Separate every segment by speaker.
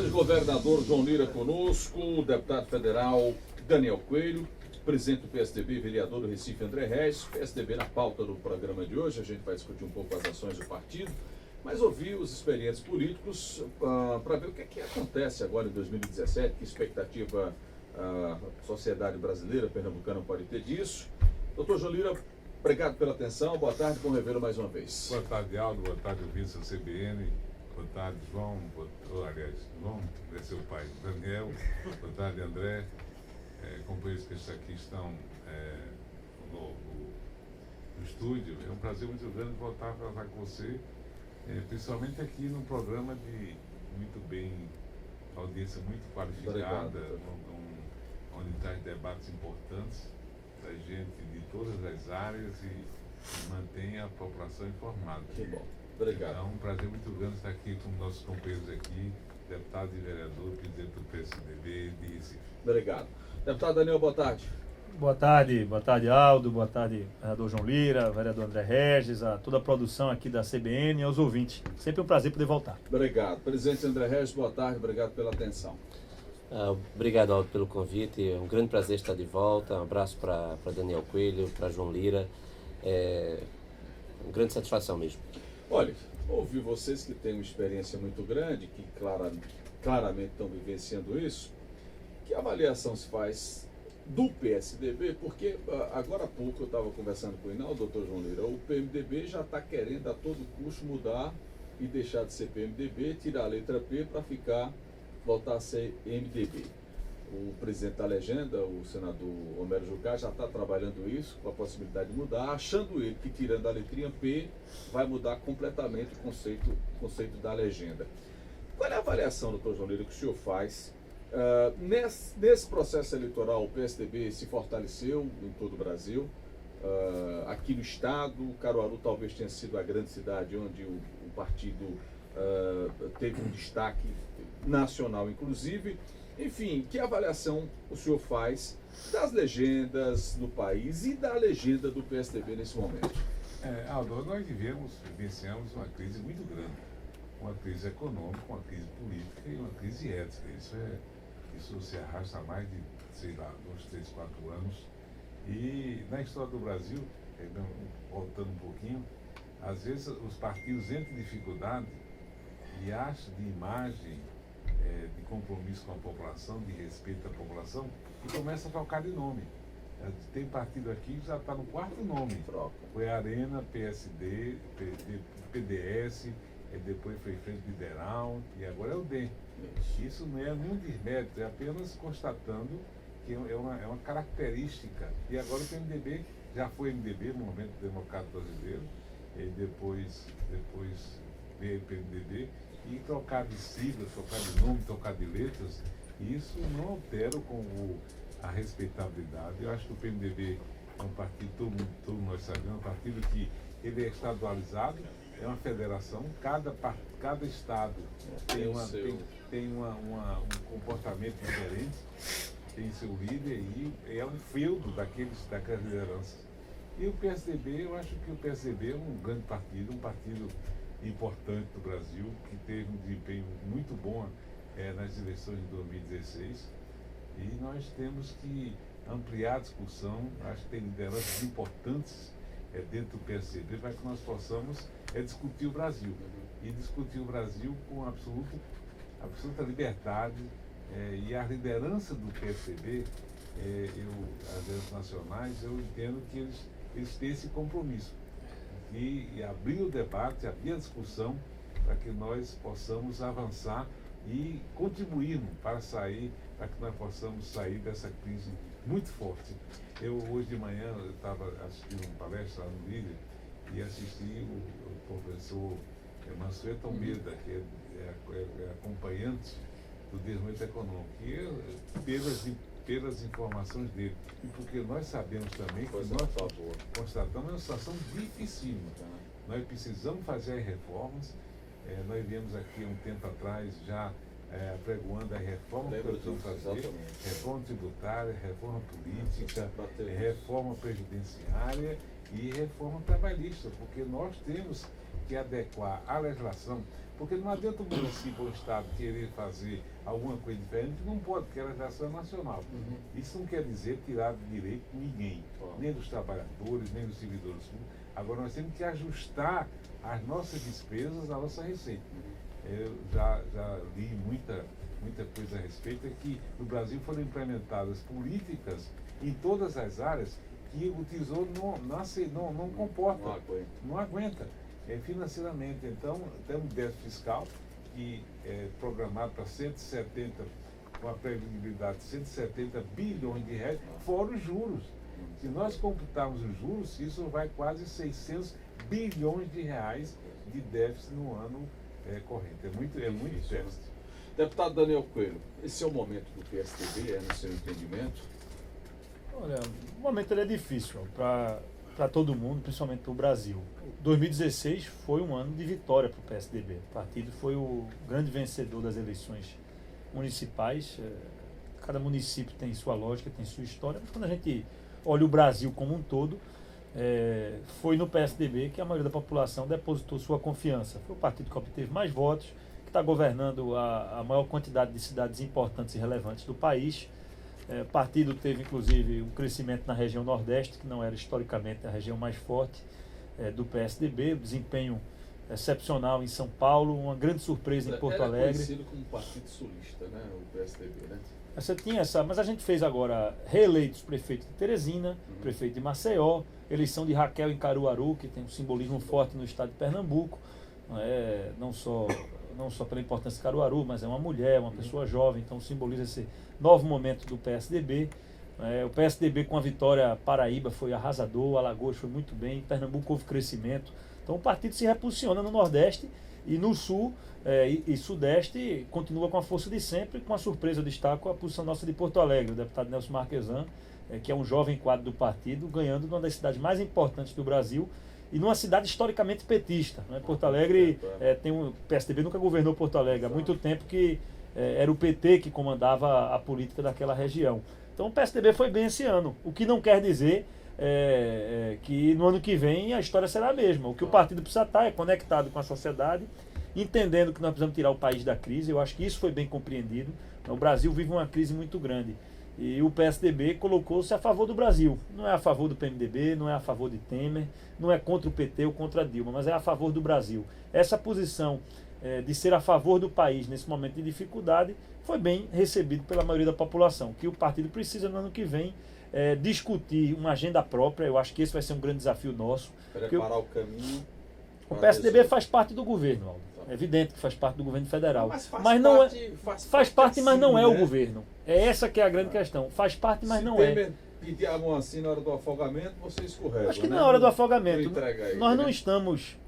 Speaker 1: Ex-governador João Lira conosco, o deputado federal Daniel Coelho, presidente do PSDB, vereador do Recife André Regis. PSDB na pauta do programa de hoje, a gente vai discutir um pouco as ações do partido, mas ouvir os experientes políticos para ver o que é que acontece agora em 2017, que expectativa a sociedade brasileira, pernambucana, pode ter disso. Doutor João Lira, obrigado pela atenção, boa tarde, bom revê-lo mais uma vez.
Speaker 2: Boa tarde, Aldo, boa tarde, ouvintes do CBN, boa tarde, João, João é seu pai, Daniel, boa tarde, André, companheiros que aqui estão no estúdio. É um prazer muito grande voltar a falar com você, principalmente aqui num programa de muito bem, audiência muito qualificada, onde traz debates importantes da gente de todas as áreas e mantém a população informada.
Speaker 1: Que bom, obrigado.
Speaker 2: Então, um prazer muito grande estar aqui com nossos companheiros aqui, deputado e vereador, presidente do PSDB de Recife.
Speaker 1: Obrigado. Deputado Daniel, boa tarde.
Speaker 3: Boa tarde Aldo, boa tarde vereador João Lira, vereador André Regis, a toda a produção aqui da CBN e aos ouvintes. Sempre um prazer poder voltar.
Speaker 1: Obrigado. Presidente André Regis, boa tarde, obrigado pela atenção.
Speaker 4: Obrigado, Aldo, pelo convite. É um grande prazer estar de volta. Um abraço para Daniel Coelho, para João Lira. Uma grande satisfação mesmo.
Speaker 1: Olha, ouvi vocês que têm uma experiência muito grande, que claramente estão vivenciando isso. Que avaliação se faz do PSDB? Porque agora há pouco eu estava conversando com o Inaldo, doutor João Lira, o PMDB já está querendo a todo custo mudar e deixar de ser PMDB, tirar a letra P para voltar a ser MDB. O presidente da legenda, o senador Homero Jucá, já está trabalhando isso, com a possibilidade de mudar, achando ele que tirando a letrinha P vai mudar completamente o conceito da legenda. Qual é a avaliação, doutor João Lira, que o senhor faz? Nesse processo eleitoral, o PSDB se fortaleceu em todo o Brasil. Aqui no estado, Caruaru talvez tenha sido a grande cidade onde o partido teve um destaque nacional, inclusive. Enfim, que avaliação o senhor faz das legendas no país e da legenda do PSDB nesse momento?
Speaker 2: Aldo, nós vivenciamos uma crise muito grande, uma crise econômica, uma crise política e uma crise ética. Isso se arrasta há mais de, 2, 3, 4 anos. E na história do Brasil, voltando um pouquinho, às vezes os partidos entram em dificuldade e acham de imagem, de compromisso com a população, de respeito à população, e começa a trocar de nome. Tem partido aqui que já está no 4º nome. Foi Arena, PSD, PDS, depois foi Frente Liberal e agora é o DEM. Isso não é nenhum desmérito, é apenas constatando que é uma característica. E agora o PMDB já foi MDB no Movimento Democrático Brasileiro, e depois veio o PMDB, e trocar de sigla, trocar de nome, trocar de letras, isso não altera a respeitabilidade. Eu acho que o PMDB é um partido, todo nós sabemos, é um partido que ele é estadualizado, é uma federação, cada estado tem um comportamento diferente, tem seu líder e é um feudo daquelas lideranças. E o PSDB, eu acho que o PSDB é um grande partido, um partido importante do Brasil, que teve um desempenho muito bom nas eleições de 2016, e nós temos que ampliar a discussão. Acho que tem lideranças importantes dentro do PSDB para que nós possamos discutir o Brasil, e discutir o Brasil com absoluta liberdade, e a liderança do PSDB, as lideranças nacionais, eu entendo que eles têm esse compromisso e abrir o debate, abrir a discussão para que nós possamos avançar e contribuir para que nós possamos sair dessa crise muito forte. Hoje de manhã eu estava assistindo uma palestra lá no Líder e assisti o professor Mansueto Almeida, que é acompanhante do desenvolvimento econômico, e pelas informações dele, e porque nós sabemos também que nós constatamos uma situação dificílima. Nós precisamos fazer as reformas. Nós viemos aqui um tempo atrás já pregoando a reforma que precisamos fazer, reforma tributária, reforma política, reforma previdenciária e reforma trabalhista, porque nós temos que adequar a legislação, porque não adianta o município ou o Estado querer fazer alguma coisa diferente, não pode, porque a legislação é nacional. Isso não quer dizer tirar de direito ninguém, nem dos trabalhadores, nem dos servidores públicos. Agora nós temos que ajustar as nossas despesas à nossa receita. Eu já li muita coisa a respeito, é que no Brasil foram implementadas políticas em todas as áreas que o Tesouro não comporta, não aguenta financeiramente. Então, temos um déficit fiscal que é programado para 170, com a previsibilidade de 170 bilhões de reais, fora os juros. Se nós computarmos os juros, isso vai quase 600 bilhões de reais de déficit no ano corrente. É muito déficit.
Speaker 1: Deputado Daniel Coelho, esse é o momento do PSDB, no seu entendimento?
Speaker 3: Olha, o momento ele é difícil para todo mundo, principalmente para o Brasil. 2016 foi um ano de vitória para o PSDB. O partido foi o grande vencedor das eleições municipais. Cada município tem sua lógica, tem sua história, mas quando a gente olha o Brasil como um todo, foi no PSDB que a maioria da população depositou sua confiança. Foi o partido que obteve mais votos, que está governando a maior quantidade de cidades importantes e relevantes do país. O partido teve, inclusive, um crescimento na região Nordeste, que não era historicamente a região mais forte do PSDB, desempenho excepcional em São Paulo, uma grande surpresa em Porto Alegre.
Speaker 1: É conhecido como partido sulista, né, o PSDB, né?
Speaker 3: Você tinha mas a gente fez agora reeleitos prefeito de Teresina, prefeito de Maceió, eleição de Raquel em Caruaru, que tem um simbolismo forte no estado de Pernambuco, não só pela importância de Caruaru, mas é uma mulher, uma pessoa jovem, então simboliza esse novo momento do PSDB. O PSDB com a vitória Paraíba foi arrasador, Alagoas foi muito bem, Pernambuco houve crescimento. Então o partido se reposiciona no Nordeste e no Sul e Sudeste continua com a força de sempre. Com a surpresa, eu destaco a posição nossa de Porto Alegre, o deputado Nelson Marquesan, que é um jovem quadro do partido, ganhando numa das cidades mais importantes do Brasil e numa cidade historicamente petista. Porto Alegre, o PSDB nunca governou Porto Alegre, há muito tempo que era o PT que comandava a política daquela região. Então o PSDB foi bem esse ano, o que não quer dizer que no ano que vem a história será a mesma. O que o partido precisa estar é conectado com a sociedade, entendendo que nós precisamos tirar o país da crise. Eu acho que isso foi bem compreendido. O Brasil vive uma crise muito grande e o PSDB colocou-se a favor do Brasil. Não é a favor do PMDB, não é a favor de Temer, não é contra o PT ou contra a Dilma, mas é a favor do Brasil. Essa posição de ser a favor do país nesse momento de dificuldade foi bem recebido pela maioria da população. O que o partido precisa no ano que vem discutir uma agenda própria. Eu acho que esse vai ser um grande desafio nosso.
Speaker 1: Preparar o caminho.
Speaker 3: O PSDB faz parte do governo, Aldo. É evidente que faz parte do governo federal. Mas não faz parte, mas não é o governo. É essa que é a grande questão. Faz parte, mas não é.
Speaker 1: Pedir a mão assim na hora do afogamento, você escorrega.
Speaker 3: Acho que na hora do afogamento. Nós não
Speaker 1: né?
Speaker 3: estamos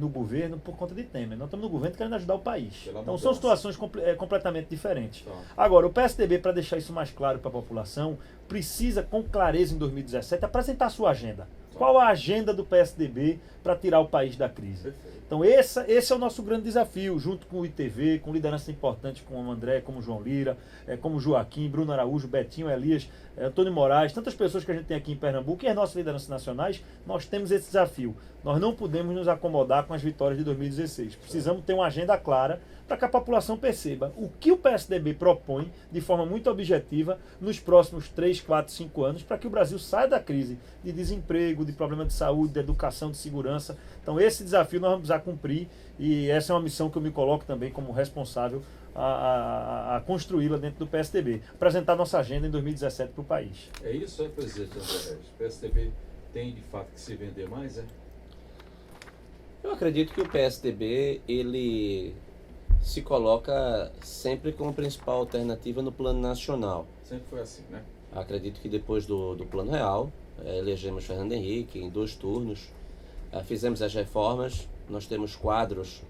Speaker 3: no governo por conta de Temer. Nós estamos no governo querendo ajudar o país. Então são situações completamente diferentes. Agora, o PSDB, para deixar isso mais claro para a população, precisa, com clareza em 2017, apresentar a sua agenda. Qual a agenda do PSDB para tirar o país da crise? Então esse é o nosso grande desafio, junto com o ITV, com lideranças importantes como o André, como o João Lira, como o Joaquim, Bruno Araújo, Betinho, Elias, Antônio Moraes, tantas pessoas que a gente tem aqui em Pernambuco e as nossas lideranças nacionais. Nós temos esse desafio. Nós não podemos nos acomodar com as vitórias de 2016. Precisamos ter uma agenda clara para que a população perceba o que o PSDB propõe de forma muito objetiva nos próximos 3, 4, 5 anos para que o Brasil saia da crise de desemprego, de problema de saúde, de educação, de segurança. Então esse desafio nós vamos precisar cumprir e essa é uma missão que eu me coloco também como responsável a construí-la dentro do PSDB. Apresentar nossa agenda em 2017 para o país.
Speaker 1: É isso, presidente André Regis? O PSDB tem de fato que se vender mais, Eu
Speaker 4: acredito que o PSDB, ele se coloca sempre como principal alternativa no plano nacional.
Speaker 1: Sempre foi assim, né?
Speaker 4: Acredito que depois do plano real, elegemos Fernando Henrique em 2 turnos, fizemos as reformas, nós temos quadros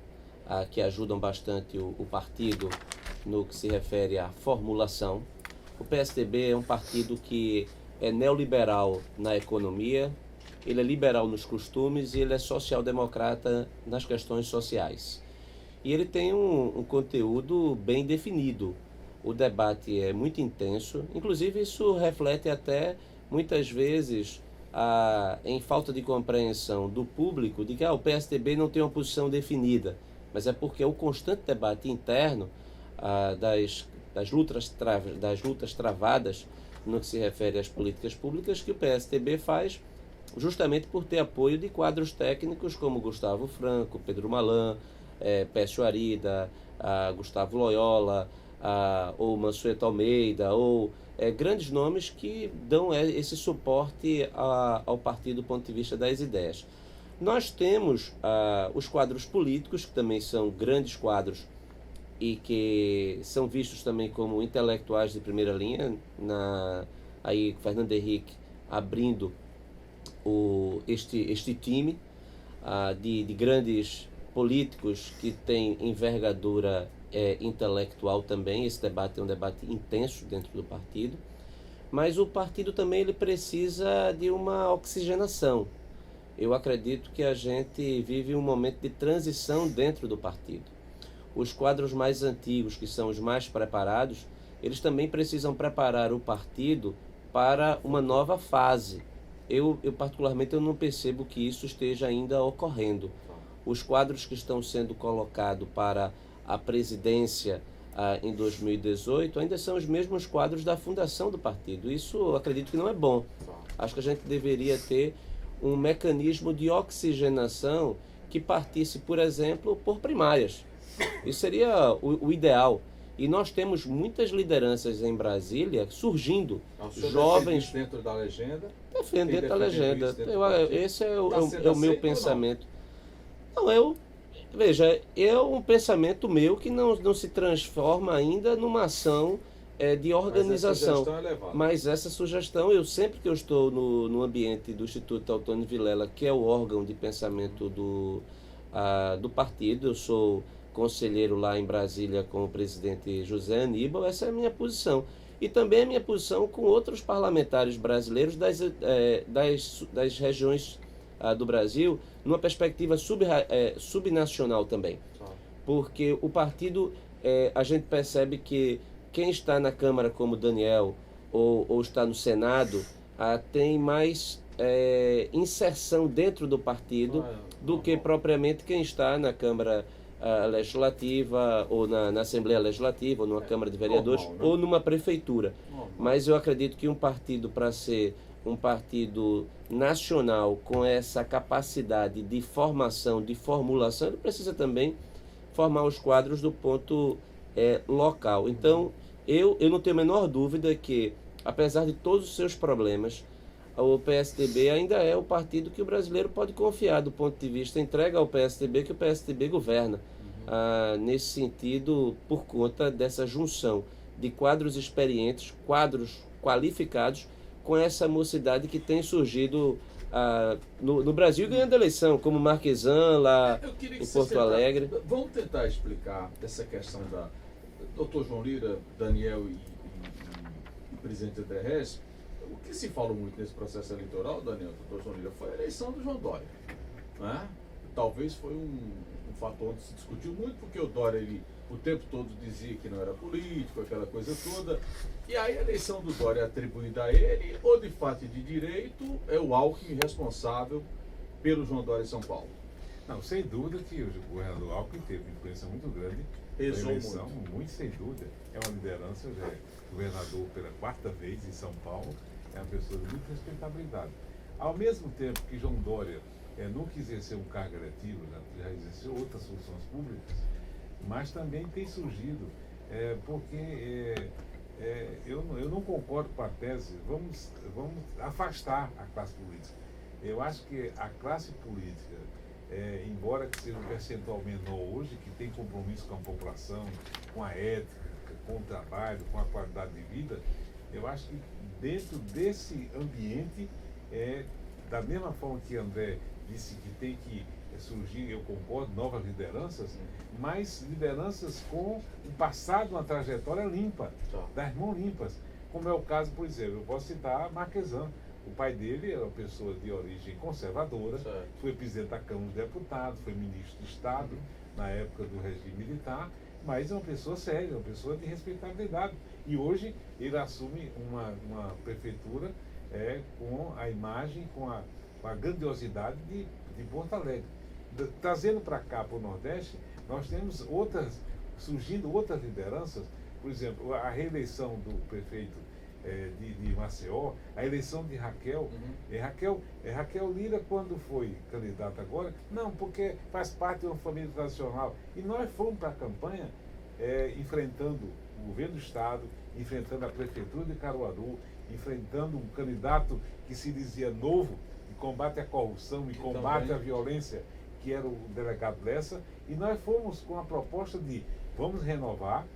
Speaker 4: que ajudam bastante o partido no que se refere à formulação. O PSDB é um partido que é neoliberal na economia, ele é liberal nos costumes e ele é social-democrata nas questões sociais. E ele tem um conteúdo bem definido. O debate é muito intenso, inclusive isso reflete até, muitas vezes, em falta de compreensão do público de que o PSDB não tem uma posição definida, mas é porque é o constante debate interno das lutas travadas no que se refere às políticas públicas que o PSDB faz, justamente por ter apoio de quadros técnicos como Gustavo Franco, Pedro Malan, Pécio Arida, Gustavo Loyola, ou Mansueto Almeida, ou grandes nomes que dão esse suporte ao partido do ponto de vista das ideias. Nós temos os quadros políticos, que também são grandes quadros e que são vistos também como intelectuais de primeira linha, aí Fernando Henrique abrindo este time de grandes políticos que têm envergadura intelectual também. Esse debate é um debate intenso dentro do partido, mas o partido também ele precisa de uma oxigenação. Eu acredito que a gente vive um momento de transição dentro do partido. Os quadros mais antigos, que são os mais preparados, eles também precisam preparar o partido para uma nova fase. Eu particularmente, eu não percebo que isso esteja ainda ocorrendo. Os quadros que estão sendo colocados para a presidência em 2018 ainda são os mesmos quadros da fundação do partido. Isso eu acredito que não é bom. Acho que a gente deveria ter um mecanismo de oxigenação que partisse, por exemplo, por primárias. Isso seria o ideal. E nós temos muitas lideranças em Brasília surgindo, jovens
Speaker 1: dentro da legenda.
Speaker 4: Defende dentro da legenda. Esse é o meu pensamento. Não, veja, é um pensamento meu que não se transforma ainda numa ação de organização. Mas essa sugestão, sempre que eu estou no ambiente do Instituto Teotônio Vilela, que é o órgão de pensamento do partido, eu sou conselheiro lá em Brasília com o presidente José Aníbal, essa é a minha posição. E também a minha posição com outros parlamentares brasileiros das regiões do Brasil, numa perspectiva subnacional também. Porque o partido, a gente percebe que quem está na Câmara como Daniel ou está no Senado tem mais inserção dentro do partido do que propriamente quem está na Câmara Legislativa ou na Assembleia Legislativa ou numa Câmara de Vereadores
Speaker 1: normal, né?
Speaker 4: Ou numa prefeitura.
Speaker 1: Normal.
Speaker 4: Mas eu acredito que um partido, para ser um partido nacional com essa capacidade de formação, de formulação, ele precisa também formar os quadros do ponto local. Então, eu não tenho a menor dúvida que, apesar de todos os seus problemas, o PSDB ainda é o partido que o brasileiro pode confiar do ponto de vista, entrega ao PSDB que o PSDB governa. Nesse sentido, por conta dessa junção de quadros experientes, quadros qualificados, com essa mocidade que tem surgido no Brasil ganhando eleição, como Marquesan lá em Porto Alegre.
Speaker 1: Vamos tentar explicar essa questão da Dr. João Lira, Daniel e presidente André Reis. O que se falou muito nesse processo eleitoral, Daniel, Dr. João Lira, foi a eleição do João Dória. Né? Talvez foi um fator onde se discutiu muito, porque o Dória, ele o tempo todo dizia que não era político, aquela coisa toda. E aí a eleição do Dória é atribuída a ele, ou de fato e de direito, é o Alckmin responsável pelo João Dória em São Paulo.
Speaker 2: Não, sem dúvida que o governador Alckmin teve uma influência muito grande na eleição, muito sem dúvida. É uma liderança, já é governador pela 4ª vez em São Paulo, é uma pessoa de muita respeitabilidade. Ao mesmo tempo que João Dória nunca exerceu um cargo eletivo, já exerceu outras funções públicas, mas também tem surgido, porque eu não concordo com a tese, vamos afastar a classe política. Eu acho que a classe política, embora que seja um percentual menor hoje, que tem compromisso com a população, com a ética, com o trabalho, com a qualidade de vida, eu acho que dentro desse ambiente, da mesma forma que André disse que tem que surgir, eu concordo, novas lideranças, mas lideranças com um passado, uma trajetória limpa, das mãos limpas, como é o caso, por exemplo, eu posso citar Marquesan. O pai dele era uma pessoa de origem conservadora, foi presidente da Câmara dos Deputados, foi ministro de Estado na época do regime militar, mas é uma pessoa séria, uma pessoa de respeitabilidade. E hoje ele assume uma prefeitura com a imagem, com a grandiosidade de Porto Alegre. Trazendo para cá, para o Nordeste, nós temos surgindo outras lideranças, por exemplo, a reeleição do prefeito de Maceió, a eleição de Raquel. Raquel Lira, quando foi candidata agora, não, porque faz parte de uma família tradicional. E nós fomos para a campanha enfrentando o governo do Estado, enfrentando a prefeitura de Caruaru, enfrentando um candidato que se dizia novo, de combate à corrupção e combate à violência, que era o delegado Lessa, e nós fomos com a proposta de vamos renovar,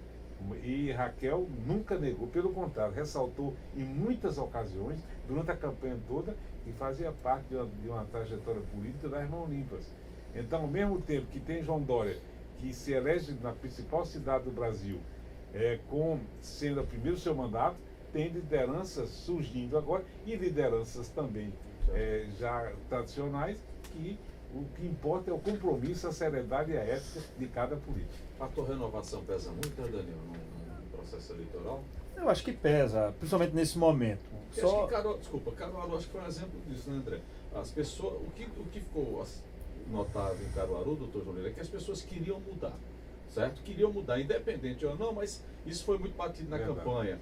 Speaker 2: e Raquel nunca negou, pelo contrário, ressaltou em muitas ocasiões, durante a campanha toda, que fazia parte de uma trajetória política das mãos limpas. Então, ao mesmo tempo que tem João Dória, que se elege na principal cidade do Brasil, sendo o primeiro seu mandato, tem lideranças surgindo agora, e lideranças também já tradicionais, que o que importa é o compromisso, a seriedade e a ética de cada político.
Speaker 1: A tua renovação pesa muito, né, Daniel, no processo eleitoral?
Speaker 3: Eu acho que pesa, principalmente nesse momento.
Speaker 1: Acho que Caruaru acho que foi um exemplo disso, né, André? As pessoas, o que ficou notável em Caruaru, doutor João Lira, é que as pessoas queriam mudar, certo? Queriam mudar, independente ou não, mas isso foi muito batido na campanha.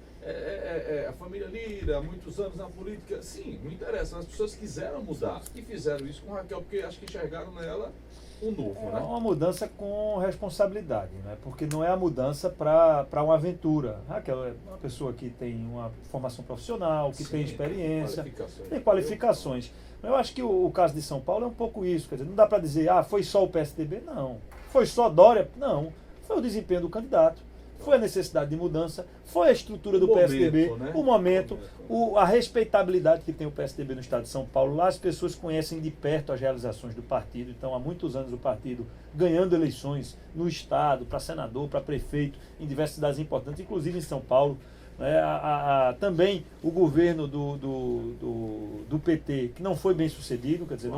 Speaker 1: A família Lira, há muitos anos na política, sim, não interessa, mas as pessoas quiseram mudar e fizeram isso com Raquel, porque acho que enxergaram nela um novo, né?
Speaker 3: É uma mudança com responsabilidade, né? Porque não é a mudança para uma aventura. Raquel é uma pessoa que tem uma formação profissional, que tem experiência, tem qualificações. Eu acho que o caso de São Paulo é um pouco isso, quer dizer, não dá para dizer, foi só o PSDB, não. Foi só Dória? Não. Foi o desempenho do candidato, foi a necessidade de mudança, foi a estrutura do PSDB,
Speaker 1: né?
Speaker 3: o momento, a respeitabilidade que tem o PSDB no estado de São Paulo. Lá as pessoas conhecem de perto as realizações do partido, então há muitos anos o partido ganhando eleições no estado, para senador, para prefeito, em diversas cidades importantes, inclusive em São Paulo. Também o governo do PT, que não foi bem sucedido, quer dizer,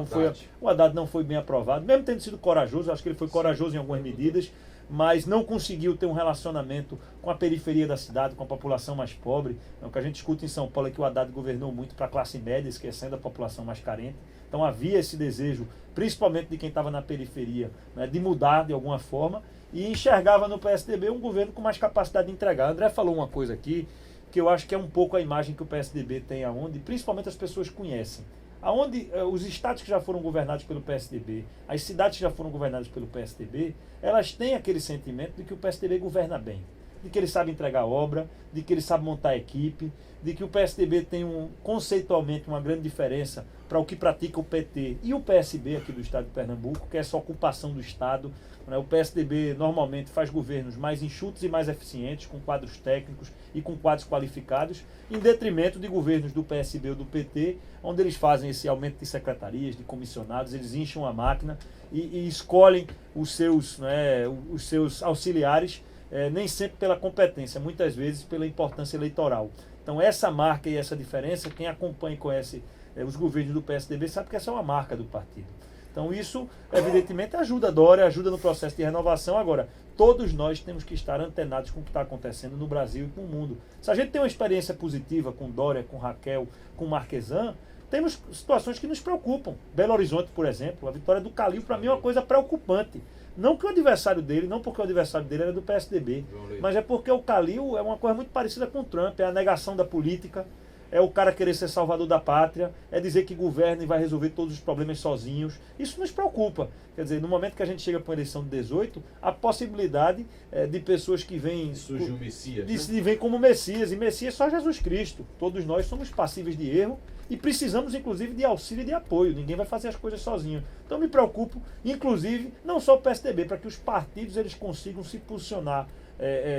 Speaker 3: o Haddad não foi bem aprovado, mesmo tendo sido corajoso, acho que ele foi corajoso em algumas medidas, mas não conseguiu ter um relacionamento com a periferia da cidade, com a população mais pobre. O que a gente escuta em São Paulo é que o Haddad governou muito para a classe média, esquecendo a população mais carente. Então havia esse desejo, principalmente de quem estava na periferia, né, de mudar de alguma forma, e enxergava no PSDB um governo com mais capacidade de entregar. André falou uma coisa aqui, que eu acho que é um pouco a imagem que o PSDB tem aonde, principalmente as pessoas conhecem. Aonde os estados que já foram governados pelo PSDB, as cidades que já foram governadas pelo PSDB, elas têm aquele sentimento de que o PSDB governa bem, de que ele sabe entregar obra, de que ele sabe montar equipe, de que o PSDB tem conceitualmente uma grande diferença para o que pratica o PT e o PSB aqui do estado de Pernambuco, que é essa ocupação do estado. O PSDB normalmente faz governos mais enxutos e mais eficientes, com quadros técnicos e com quadros qualificados, em detrimento de governos do PSB ou do PT, onde eles fazem esse aumento de secretarias, de comissionados, eles incham a máquina e escolhem os seus auxiliares, nem sempre pela competência, muitas vezes pela importância eleitoral. Então essa marca e essa diferença, quem acompanha e conhece os governos do PSDB sabe que essa é uma marca do partido. Então isso, evidentemente, ajuda a Dória, ajuda no processo de renovação. Agora, todos nós temos que estar antenados com o que está acontecendo no Brasil e com o mundo. Se a gente tem uma experiência positiva com Dória, com Raquel, com Marquesan, temos situações que nos preocupam. Belo Horizonte, por exemplo, a vitória do Calil, para mim, é uma coisa preocupante. Não que o adversário dele, não porque o adversário dele era do PSDB, mas é porque o Calil é uma coisa muito parecida com o Trump, é a negação da política, é o cara querer ser salvador da pátria, é dizer que governa e vai resolver todos os problemas sozinhos. Isso nos preocupa. Quer dizer, no momento que a gente chega para uma eleição de 18, a possibilidade de pessoas que vêm...
Speaker 1: Surge um Messias,
Speaker 3: vêm como Messias, e Messias só Jesus Cristo. Todos nós somos passíveis de erro e precisamos, inclusive, de auxílio e de apoio. Ninguém vai fazer as coisas sozinho. Então me preocupo, inclusive, não só o PSDB, para que os partidos eles consigam se posicionar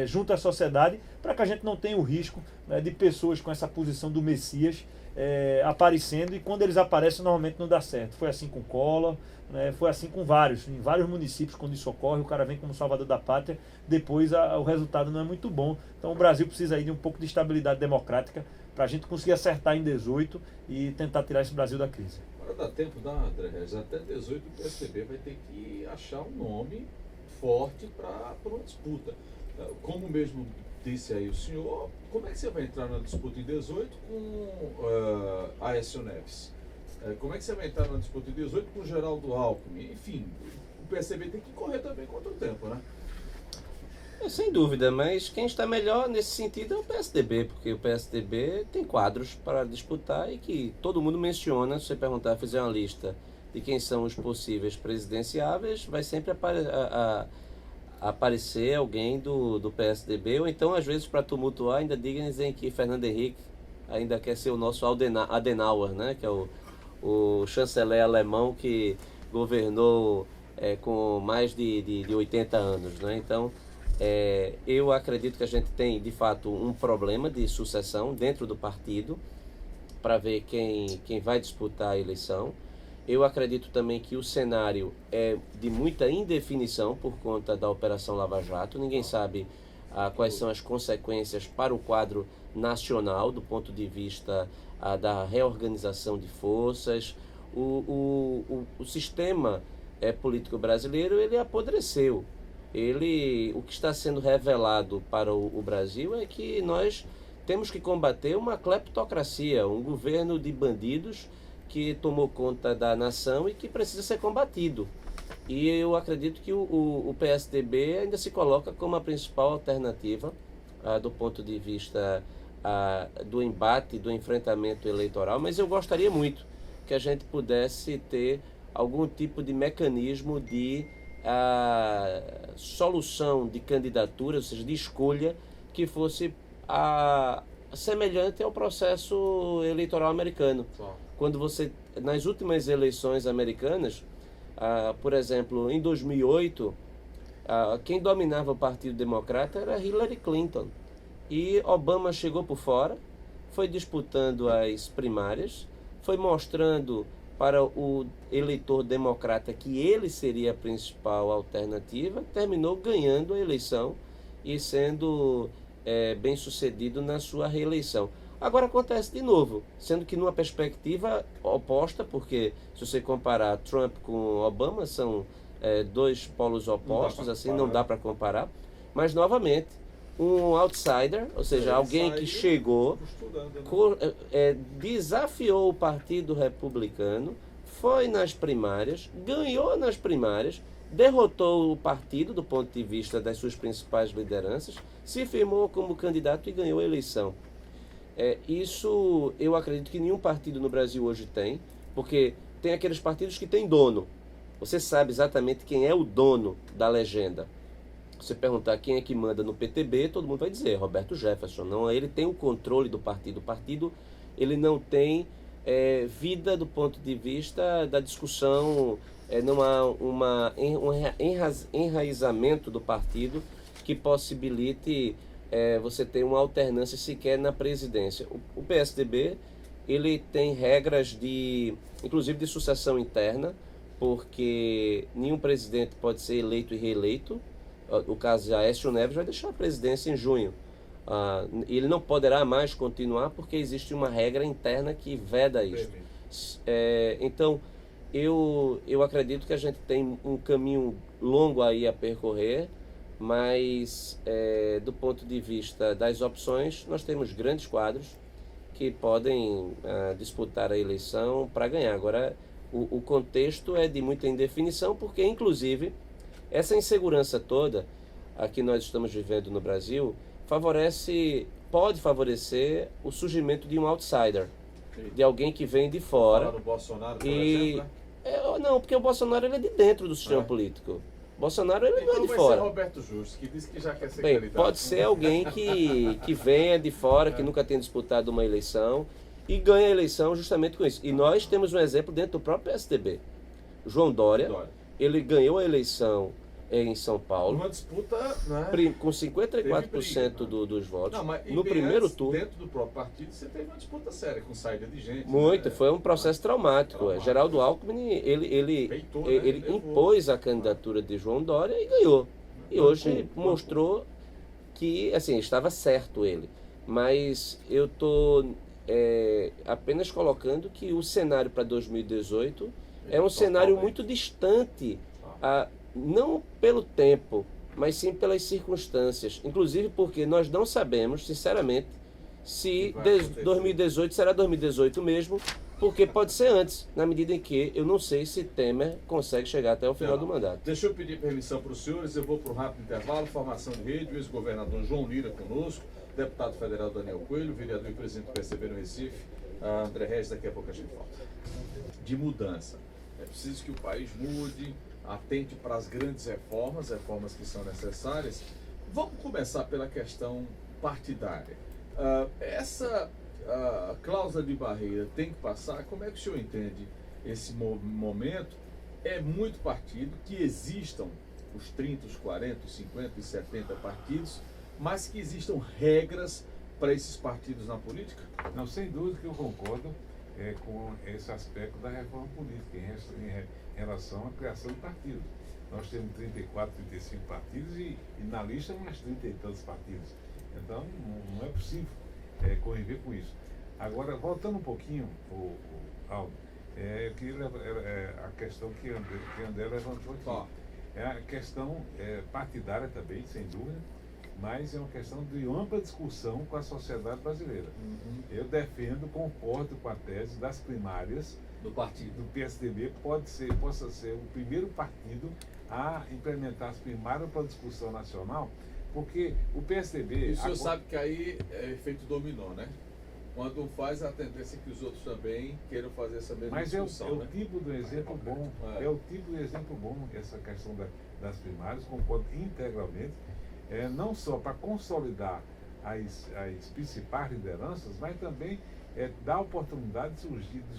Speaker 3: junto à sociedade, para que a gente não tenha o risco, né, de pessoas com essa posição do Messias aparecendo, e quando eles aparecem normalmente não dá certo. Foi assim com Collor, né, foi assim com em vários municípios, quando isso ocorre, o cara vem como salvador da pátria, depois o resultado não é muito bom. Então o Brasil precisa aí de um pouco de estabilidade democrática para a gente conseguir acertar em 18 e tentar tirar esse Brasil da crise.
Speaker 1: Agora dá tempo, André Regis, até 18 o PSDB vai ter que achar um nome forte para uma disputa. Como mesmo disse aí o senhor, como é que você vai entrar na disputa em 18 com Aécio Neves? Como é que você vai entrar na disputa em 18 com Geraldo Alckmin? Enfim, o PSDB tem que correr também contra o tempo, né?
Speaker 4: Sem dúvida, mas quem está melhor nesse sentido é o PSDB, porque o PSDB tem quadros para disputar e que todo mundo menciona. Se você perguntar, fizer uma lista de quem são os possíveis presidenciáveis, vai sempre aparecer alguém do PSDB, ou então, às vezes, para tumultuar, ainda dizem que Fernando Henrique ainda quer ser o nosso Adenauer, né? Que é o chanceler alemão que governou com mais de 80 anos, né? Então, eu acredito que a gente tem, de fato, um problema de sucessão dentro do partido para ver quem vai disputar a eleição. Eu acredito também que o cenário é de muita indefinição por conta da Operação Lava Jato. Ninguém sabe quais são as consequências para o quadro nacional do ponto de vista da reorganização de forças. O sistema político brasileiro, ele apodreceu. O que está sendo revelado para o Brasil é que nós temos que combater uma cleptocracia, um governo de bandidos que tomou conta da nação e que precisa ser combatido. E eu acredito que o PSDB ainda se coloca como a principal alternativa do ponto de vista do embate, do enfrentamento eleitoral, mas eu gostaria muito que a gente pudesse ter algum tipo de mecanismo de solução de candidatura, ou seja, de escolha, que fosse semelhante ao processo eleitoral americano. Quando você, nas últimas eleições americanas, por exemplo, em 2008, quem dominava o Partido Democrata era Hillary Clinton. E Obama chegou por fora, foi disputando as primárias, foi mostrando para o eleitor democrata que ele seria a principal alternativa, terminou ganhando a eleição e sendo bem sucedido na sua reeleição. Agora acontece de novo, sendo que numa perspectiva oposta, porque se você comparar Trump com Obama, são dois polos opostos, não dá para comparar, mas novamente, um outsider, ou seja, alguém que chegou, desafiou o Partido Republicano, foi nas primárias, ganhou nas primárias, derrotou o partido do ponto de vista das suas principais lideranças, se firmou como candidato e ganhou a eleição. Isso eu acredito que nenhum partido no Brasil hoje tem, porque tem aqueles partidos que têm dono. Você sabe exatamente quem é o dono da legenda. Você perguntar quem é que manda no PTB, todo mundo vai dizer Roberto Jefferson. Não, ele tem o controle do partido. O partido ele não tem vida do ponto de vista da discussão, não há um enraizamento do partido que possibilite você ter uma alternância sequer na presidência. O PSDB ele tem regras inclusive de sucessão interna, porque nenhum presidente pode ser eleito e reeleito. O caso de Aécio Neves vai deixar a presidência em junho. Ele não poderá mais continuar porque existe uma regra interna que veda isso. Então, eu acredito que a gente tem um caminho longo aí a percorrer, mas do ponto de vista das opções, nós temos grandes quadros que podem disputar a eleição para ganhar. Agora, o contexto é de muita indefinição, porque, inclusive, essa insegurança toda que nós estamos vivendo no Brasil pode favorecer o surgimento de um outsider, de alguém que vem de fora.
Speaker 1: Fala do Bolsonaro, por exemplo?
Speaker 4: Não, porque o Bolsonaro ele é de dentro do sistema político. Bolsonaro ele não é de
Speaker 1: vai
Speaker 4: fora.
Speaker 1: Ser Roberto Justo, que disse que já quer ser
Speaker 4: Bem,
Speaker 1: candidato.
Speaker 4: pode ser alguém que venha de fora, que nunca tenha disputado uma eleição e ganha a eleição justamente com isso. E nós temos um exemplo dentro do próprio PSDB. João Dória, ele ganhou a eleição em São Paulo,
Speaker 1: uma disputa, né?
Speaker 4: Com 54% dos votos.
Speaker 1: Não, mas
Speaker 4: no primeiro turno.
Speaker 1: Dentro do próprio partido, você teve uma disputa séria, com saída de gente.
Speaker 4: Muito, foi um processo traumático. Geraldo Alckmin, ele impôs a candidatura de João Dória e ganhou. E hoje mostrou que, assim, estava certo ele. Mas eu estou apenas colocando que o cenário para 2018 é um cenário muito distante, não pelo tempo, mas sim pelas circunstâncias. Inclusive porque nós não sabemos, sinceramente, se 2018 será 2018 mesmo, porque pode ser antes, na medida em que eu não sei se Temer consegue chegar até o final do mandato.
Speaker 1: Deixa eu pedir permissão para os senhores, eu vou para um rápido intervalo, formação de rede, o ex-governador João Lira conosco, deputado federal Daniel Coelho, vereador e presidente do PSDB no Recife, André Regis, daqui a pouco a gente volta. De mudança. É preciso que o país mude, atente para as grandes reformas que são necessárias. Vamos começar pela questão partidária. Essa cláusula de barreira tem que passar? Como é que o senhor entende esse momento? É muito partido, que existam os 30, os 40, os 50 e 70 partidos, mas que existam regras para esses partidos na política?
Speaker 2: Não, sem dúvida que eu concordo com esse aspecto da reforma política em relação à criação de partidos. Nós temos 34, 35 partidos e na lista mais 30 e tantos partidos. Então, não é possível conviver com isso. Agora, voltando um pouquinho, Aldo, eu queria a questão que André levantou aqui. É a questão partidária também, sem dúvida, mas é uma questão de ampla discussão com a sociedade brasileira. Eu defendo, concordo com a tese das primárias
Speaker 1: do partido
Speaker 2: do PSDB possa ser o primeiro partido a implementar as primárias para a discussão nacional, porque o PSDB...
Speaker 1: E o senhor sabe que aí é efeito dominó, né? Quando um faz, a tendência é que os outros também queiram fazer essa mesma discussão.
Speaker 2: Mas é o tipo do exemplo bom, essa questão das primárias, concordo integralmente, não só para consolidar as principais lideranças, mas também dar oportunidade de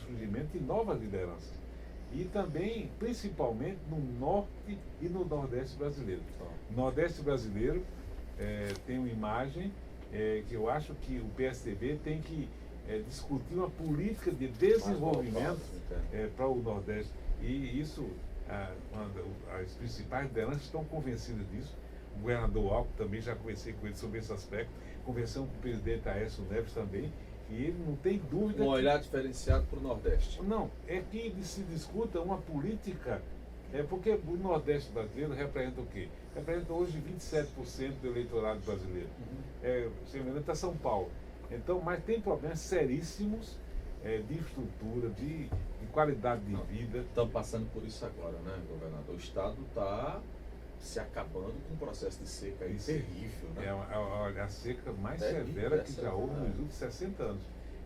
Speaker 2: surgimento de novas lideranças. E também, principalmente, no norte e no nordeste brasileiro. O nordeste brasileiro tem uma imagem que eu acho que o PSDB tem que discutir uma política de desenvolvimento para o nordeste. E isso, as principais lideranças estão convencidas disso. O governador Alckmin também, já conversei com ele sobre esse aspecto, conversamos com o presidente Aécio Neves também, e ele não tem dúvida...
Speaker 1: Um olhar diferenciado para o Nordeste.
Speaker 2: Não, é que se discuta uma política, porque o Nordeste brasileiro representa o quê? Representa hoje 27% do eleitorado brasileiro. Se não me engano, está São Paulo. Então, mas tem problemas seríssimos de estrutura, de qualidade de vida.
Speaker 1: Estamos passando por isso agora, né, governador? O Estado está se acabando com um processo de seca aí terrível, né?
Speaker 2: É a seca mais severa que já houve nos últimos 60 anos.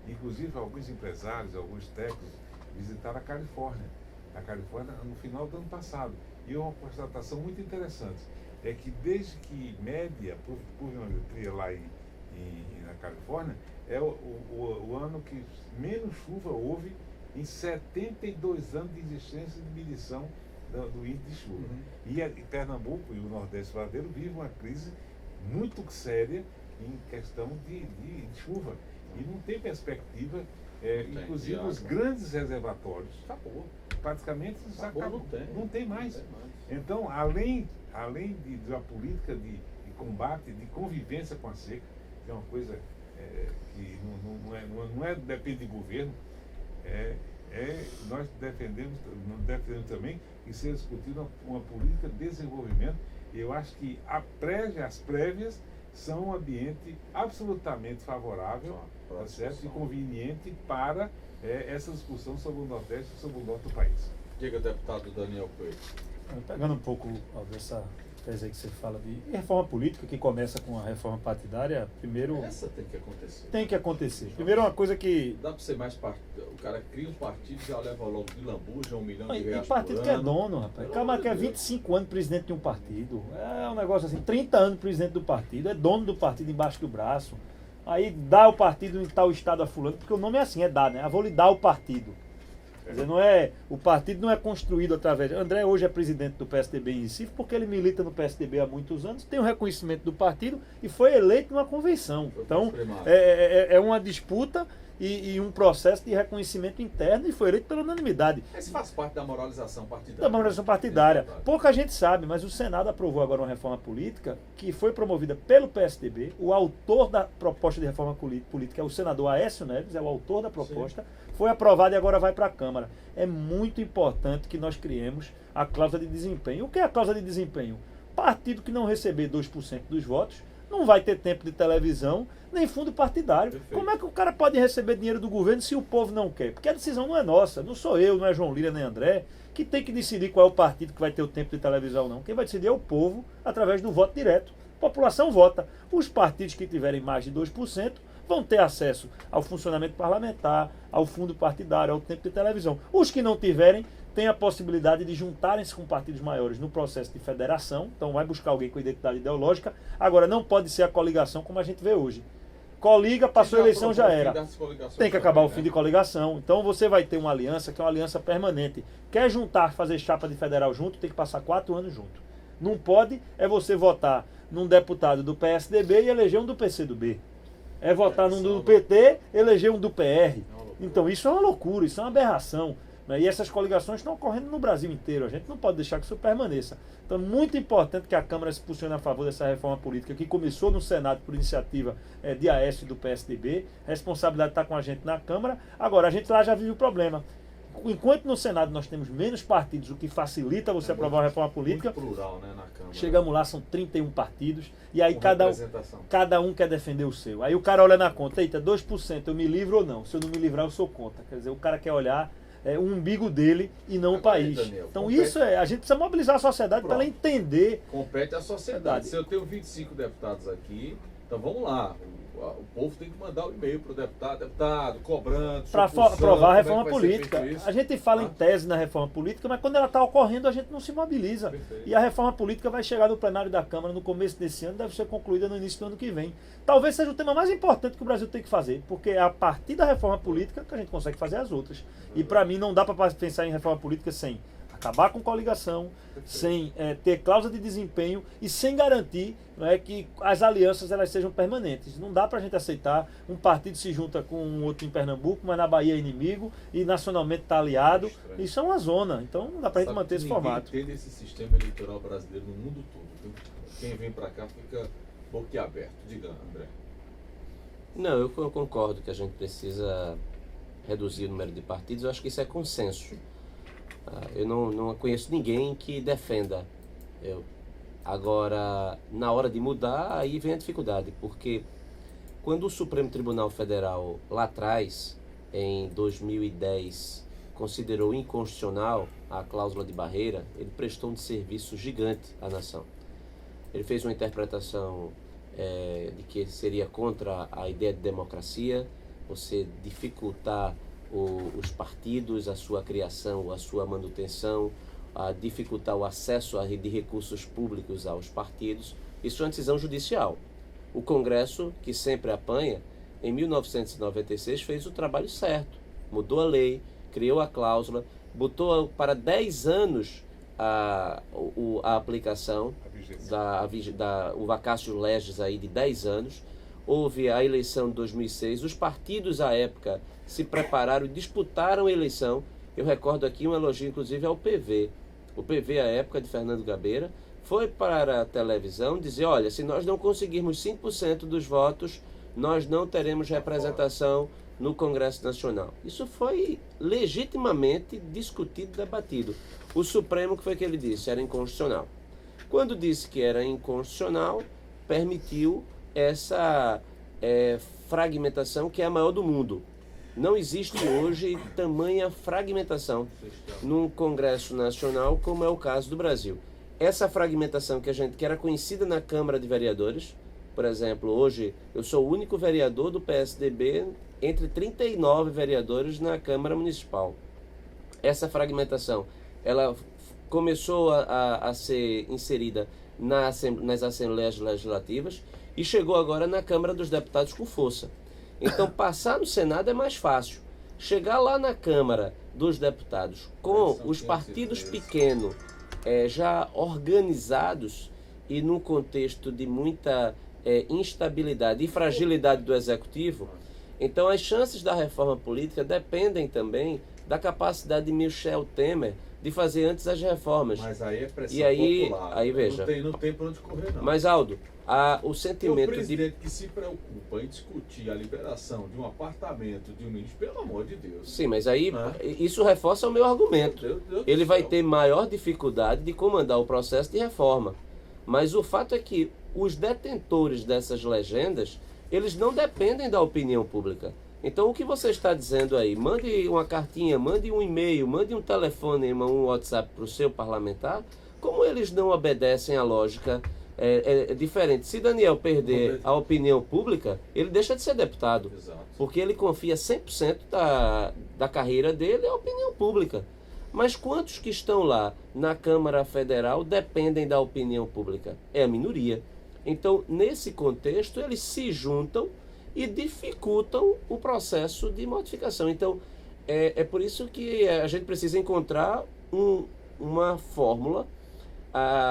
Speaker 2: Inclusive, alguns empresários, alguns técnicos visitaram a Califórnia. A Califórnia no final do ano passado. E uma constatação muito interessante é que desde que média pluviometria lá na Califórnia é o ano que menos chuva houve em 72 anos de existência de medição do índice de chuva. E Pernambuco e o Nordeste brasileiro vivem uma crise muito séria em questão de chuva. E não tem perspectiva, inclusive os grandes reservatórios, praticamente não tem mais. Então, além de uma política de combate, de convivência com a seca, que é uma coisa que não depende de governo, nós defendemos também que seja discutida uma política de desenvolvimento. E eu acho que as prévias são um ambiente absolutamente favorável, tá certo? E conveniente para essa discussão sobre o Nordeste e sobre o norte do país.
Speaker 1: Diga, deputado Daniel Coelho.
Speaker 3: Pegando um pouco dessa tese aí que você fala de reforma política, que começa com a reforma partidária, primeiro...
Speaker 1: Essa tem que acontecer.
Speaker 3: Tem que acontecer. Primeiro, uma coisa que...
Speaker 1: Dá para ser mais partido. O cara cria um partido e já leva logo de lambuja, 1 milhão de reais
Speaker 3: por ano. Partido que é dono, rapaz. O cara que é 25 anos presidente de um partido. É um negócio assim, 30 anos presidente do partido. É dono do partido embaixo do braço. Aí dá o partido em tal estado a fulano, porque o nome é assim, é dar, né? Eu vou lhe dar o partido. Quer dizer, o partido não é construído através... André hoje é presidente do PSDB em Recife porque ele milita no PSDB há muitos anos, tem o reconhecimento do partido e foi eleito numa convenção. Então, é uma disputa e um processo de reconhecimento interno e foi eleito pela unanimidade.
Speaker 1: Isso faz parte da moralização partidária.
Speaker 3: Da moralização partidária. Pouca gente sabe, mas o Senado aprovou agora uma reforma política que foi promovida pelo PSDB. O autor da proposta de reforma política é o senador Aécio Neves, é o autor da proposta. Sim. Foi aprovada e agora vai para a Câmara. É muito importante que nós criemos a cláusula de desempenho. O que é a cláusula de desempenho? Partido que não receber 2% dos votos não vai ter tempo de televisão nem fundo partidário.
Speaker 1: Perfeito.
Speaker 3: Como é que o cara pode receber dinheiro do governo se o povo não quer? Porque a decisão não é nossa, não sou eu, não é João Lira nem André, que tem que decidir qual é o partido que vai ter o tempo de televisão ou não. Quem vai decidir é o povo através do voto direto. A população vota. Os partidos que tiverem mais de 2% vão ter acesso ao funcionamento parlamentar, ao fundo partidário, ao tempo de televisão. Os que não tiverem têm a possibilidade de juntarem-se com partidos maiores no processo de federação. Então vai buscar alguém com identidade ideológica. Agora não pode ser a coligação como a gente vê hoje. Coliga, passou a eleição, já era. Tem que acabar o fim de coligação. Então você vai ter uma aliança que é uma aliança permanente. Quer juntar, fazer chapa de federal junto, tem que passar 4 anos junto. Não pode é você votar num deputado do PSDB e eleger um do PCdoB. É votar num do PT, eleger um do PR. Então isso é uma loucura, isso é uma aberração. E essas coligações estão ocorrendo no Brasil inteiro. A gente não pode deixar que isso permaneça. Então é muito importante que a Câmara se posicione a favor dessa reforma política que começou no Senado por iniciativa de Aécio e do PSDB. A responsabilidade está com a gente na Câmara. Agora, a gente lá já vive o problema. Enquanto no Senado nós temos menos partidos, o que facilita você aprovar uma reforma política.
Speaker 1: Muito plural, né, na Câmara.
Speaker 3: Chegamos lá, são 31 partidos. E aí cada um quer defender o seu. Aí o cara olha na conta, eita, 2%, eu me livro ou não? Se eu não me livrar, eu sou contra. Quer dizer, o cara quer olhar o umbigo dele e não o país.
Speaker 1: Daniel,
Speaker 3: então isso a gente precisa mobilizar a sociedade para ela entender.
Speaker 1: Compete à sociedade. Se eu tenho 25 deputados aqui, então vamos lá. O povo tem que mandar o e-mail para o deputado, cobrando.
Speaker 3: Para aprovar a reforma política. A gente fala em tese na reforma política, mas quando ela está ocorrendo, a gente não se mobiliza. Perfeito. E a reforma política vai chegar no plenário da Câmara no começo desse ano, deve ser concluída no início do ano que vem. Talvez seja o tema mais importante que o Brasil tem que fazer, porque é a partir da reforma política que a gente consegue fazer as outras. E para mim não dá para pensar em reforma política sem acabar com coligação, sem ter cláusula de desempenho e sem garantir que as alianças elas sejam permanentes. Não dá para a gente aceitar um partido se junta com um outro em Pernambuco, mas na Bahia é inimigo e nacionalmente está aliado. Isso é uma zona, então não dá para a gente manter esse formato.
Speaker 1: Entende esse sistema eleitoral brasileiro no mundo todo. Viu? Quem vem para cá fica boquiaberto. Diga, André.
Speaker 4: Não, eu concordo que a gente precisa reduzir o número de partidos. Eu acho que isso é consenso. Eu não conheço ninguém que defenda. Agora, na hora de mudar, aí vem a dificuldade, porque quando o Supremo Tribunal Federal, lá atrás, em 2010, considerou inconstitucional a cláusula de barreira, ele prestou um serviço gigante à nação. Ele fez uma interpretação de que seria contra a ideia de democracia, você dificultar os partidos, a sua criação, a sua manutenção, a dificultar o acesso de recursos públicos aos partidos. Isso é uma decisão judicial. O Congresso, que sempre apanha, em 1996 fez o trabalho certo. Mudou a lei, criou a cláusula, botou para 10 anos a aplicação, o vacatio legis aí de 10 anos. Houve a eleição de 2006, os partidos à época se prepararam e disputaram a eleição. Eu recordo aqui um elogio, inclusive, ao PV. O PV, à época, de Fernando Gabeira, foi para a televisão dizer, olha, se nós não conseguirmos 5% dos votos, nós não teremos representação no Congresso Nacional. Isso foi legitimamente discutido e debatido. O Supremo, que foi que ele disse? Era inconstitucional. Quando disse que era inconstitucional, permitiu essa fragmentação que é a maior do mundo. Não existe hoje tamanha fragmentação num Congresso Nacional como é o caso do Brasil. Essa fragmentação que era conhecida na Câmara de Vereadores, por exemplo, hoje eu sou o único vereador do PSDB entre 39 vereadores na Câmara Municipal. Essa fragmentação, ela começou a ser inserida nas Assembleias Legislativas e chegou agora na Câmara dos Deputados com força. Então, passar no Senado é mais fácil. Chegar lá na Câmara dos Deputados com os partidos pequenos já organizados e num contexto de muita instabilidade e fragilidade do Executivo, então as chances da reforma política dependem também da capacidade de Michel Temer de fazer antes as reformas.
Speaker 1: Mas aí é pressão popular.
Speaker 4: Aí veja.
Speaker 1: Não tem para onde correr, não.
Speaker 4: Mas, Aldo, o sentimento
Speaker 1: o presidente que se preocupa em discutir a liberação de um apartamento de um ministro, pelo amor de Deus.
Speaker 4: Sim, mas aí isso reforça o meu argumento.
Speaker 1: Deus
Speaker 4: ele vai
Speaker 1: céu.
Speaker 4: ter maior dificuldade de comandar o processo de reforma. Mas o fato é que os detentores dessas legendas, eles não dependem da opinião pública. Então, o que você está dizendo aí, mande uma cartinha, mande um e-mail, mande um telefonema, um WhatsApp para o seu parlamentar, como eles não obedecem à lógica, é diferente. Se Daniel perder a opinião pública, ele deixa de ser deputado.
Speaker 1: Exato.
Speaker 4: Porque ele confia 100% da carreira dele à opinião pública. Mas quantos que estão lá na Câmara Federal dependem da opinião pública? É a minoria. Então, nesse contexto, eles se juntam e dificultam o processo de modificação. Então, é por isso que a gente precisa encontrar uma fórmula.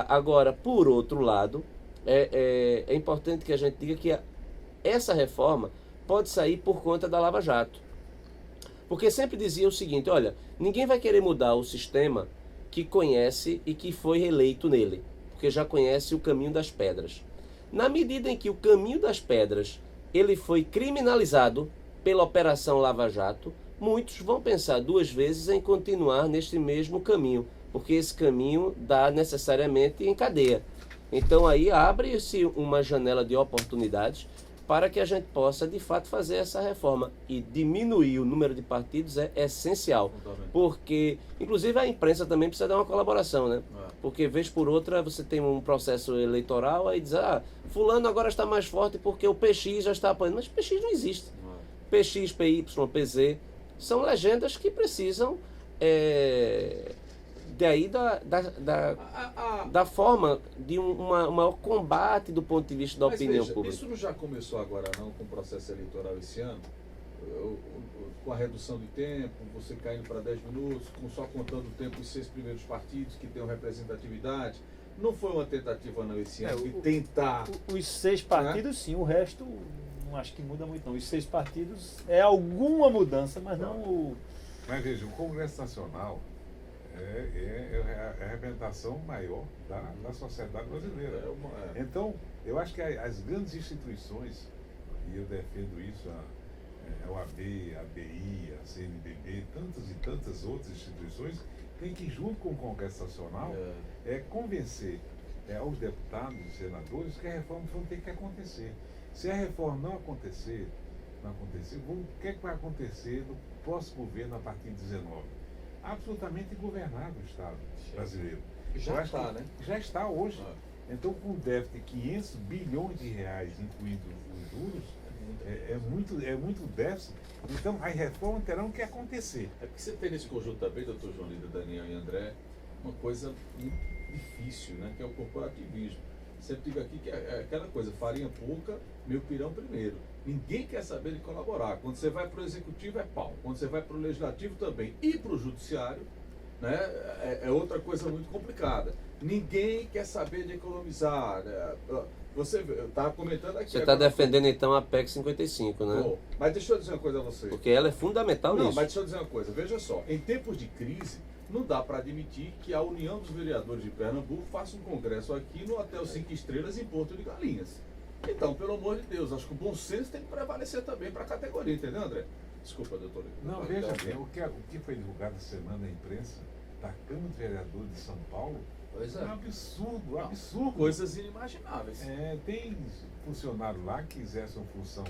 Speaker 4: Agora, por outro lado, é importante que a gente diga que essa reforma pode sair por conta da Lava Jato. Porque sempre dizia o seguinte, olha, ninguém vai querer mudar o sistema que conhece e que foi reeleito nele, porque já conhece o caminho das pedras. Na medida em que o caminho das pedras ele foi criminalizado pela Operação Lava Jato, muitos vão pensar duas vezes em continuar neste mesmo caminho, porque esse caminho dá necessariamente em cadeia. Então aí abre-se uma janela de oportunidades para que a gente possa, de fato, fazer essa reforma. E diminuir o número de partidos é essencial. Porque, inclusive, a imprensa também precisa dar uma colaboração, né? Porque, vez por outra, você tem um processo eleitoral, aí diz, fulano agora está mais forte porque o PX já está apoiando. Mas PX não existe. PX, PY, PZ são legendas que precisam daí da forma de um maior combate do ponto de vista da opinião pública.
Speaker 1: Isso não já começou agora não com o processo eleitoral esse ano? Com a redução de tempo, você caindo para 10 minutos, só contando o tempo dos 6 primeiros partidos que tenham representatividade. Não foi uma tentativa não esse ano de tentar...
Speaker 3: Os 6 partidos sim, o resto não acho que muda muito não. Os 6 partidos é alguma mudança, mas não o...
Speaker 2: Mas veja, o Congresso Nacional é a representação maior da sociedade brasileira. Então, eu acho que as grandes instituições, e eu defendo isso, a OAB, a ABI, a CNBB, tantas e tantas outras instituições, tem que, junto com o Congresso Nacional, convencer aos deputados e senadores que a reforma vai ter que acontecer. Se a reforma não acontecer, o que é que vai acontecer no próximo governo a partir de 19? Absolutamente governado o Estado brasileiro.
Speaker 1: Já está, né?
Speaker 2: Já está hoje. Então, com um déficit de 500 bilhões de reais, incluindo os juros, é muito déficit. Então, as reformas terão que acontecer.
Speaker 1: É porque você tem nesse conjunto também, doutor João Lida, Daniel e André, uma coisa muito difícil, né? Que é o corporativismo. Sempre digo aqui que é aquela coisa, farinha pouca, meu pirão primeiro. Ninguém quer saber de colaborar. Quando você vai para o executivo é pau. Quando você vai para o legislativo também. E para o judiciário, né, é outra coisa muito complicada. Ninguém quer saber de economizar. Você estava comentando aqui.
Speaker 4: Você está defendendo então a PEC 55, né?
Speaker 1: Bom, mas deixa eu dizer uma coisa a você.
Speaker 4: Porque ela é fundamental nisso.
Speaker 1: Não, mas deixa eu dizer uma coisa. Veja só, em tempos de crise, não dá para admitir que a União dos Vereadores de Pernambuco faça um congresso aqui no Hotel 5 Estrelas em Porto de Galinhas. Então, pelo amor de Deus, acho que o bom senso tem que prevalecer também para a categoria, entendeu, André? Desculpa, doutor.
Speaker 2: Não, veja bem, o que foi divulgado essa semana na imprensa da Câmara de Vereadores de São Paulo é um absurdo, absurdo.
Speaker 1: Coisas inimagináveis.
Speaker 2: Tem funcionário lá que exerce uma função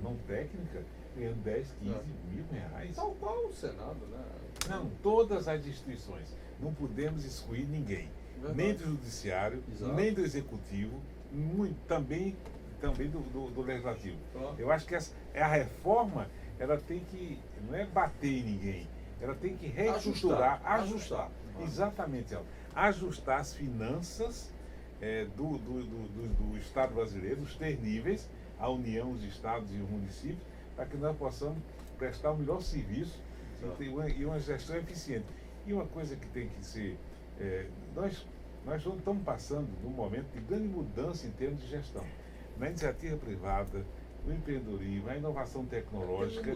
Speaker 2: não técnica, ganhando 10, 15 mil reais.
Speaker 1: Tal qual o Senado, né?
Speaker 2: Não, todas as instituições. Não podemos excluir ninguém. Verdade. Nem do judiciário, nem do executivo, também do legislativo. Eu acho que a reforma, ela tem que, não é bater em ninguém, ela tem que reestruturar, ajustar. Exatamente, ajustar as finanças do Estado brasileiro, os 3 níveis, a União, os Estados e os municípios, para que nós possamos prestar o melhor serviço e uma gestão eficiente. E uma coisa que tem que ser... Nós estamos passando num momento de grande mudança em termos de gestão. Na iniciativa privada, no empreendedorismo, na inovação tecnológica,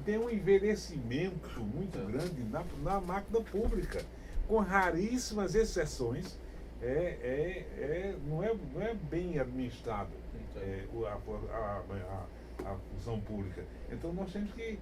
Speaker 2: tem um envelhecimento muito grande na máquina pública, com raríssimas exceções, não é bem administrado a função pública. Então nós temos que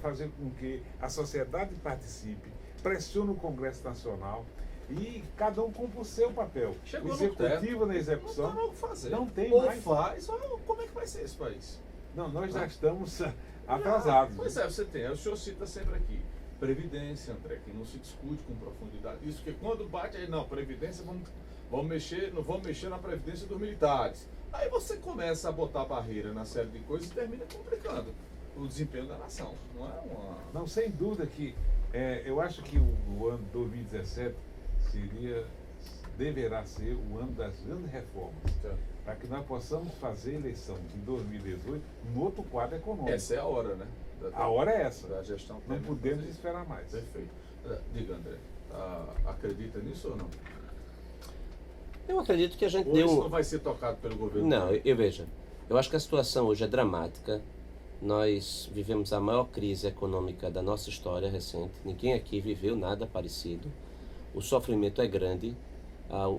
Speaker 2: fazer com que a sociedade participe, pressione o Congresso Nacional, E cada um cumpre o seu papel.
Speaker 1: Chegou
Speaker 2: o
Speaker 1: no
Speaker 2: executivo na
Speaker 1: Não
Speaker 2: execução.
Speaker 1: tem o que fazer.
Speaker 2: Não tem
Speaker 1: ou
Speaker 2: mais.
Speaker 1: faz, ou como é que vai ser esse país?
Speaker 2: Não, nós já estamos atrasados.
Speaker 1: Pois é, você tem. O senhor cita sempre aqui. Previdência, André, que não se discute com profundidade. Isso que quando bate aí, não, Previdência, vamos mexer, não vamos mexer na Previdência dos militares. Aí você começa a botar barreira na série de coisas e termina complicando o desempenho da nação. Não é uma.
Speaker 2: Não, sem dúvida que eu acho que o ano 2017 deverá ser o ano das grandes reformas, para que nós possamos fazer eleição de 2018 no outro quadro econômico.
Speaker 1: Essa é a hora, né?
Speaker 2: A hora é essa.
Speaker 1: Da gestão.
Speaker 2: Não podemos esperar mais.
Speaker 1: Perfeito. Diga, André, acredita nisso ou não?
Speaker 4: Eu acredito que a gente
Speaker 1: Ou
Speaker 4: deu.
Speaker 1: isso não vai ser tocado pelo governo?
Speaker 4: Não, eu veja. Eu acho que a situação hoje é dramática. Nós vivemos a maior crise econômica da nossa história recente. Ninguém aqui viveu nada parecido. O sofrimento é grande.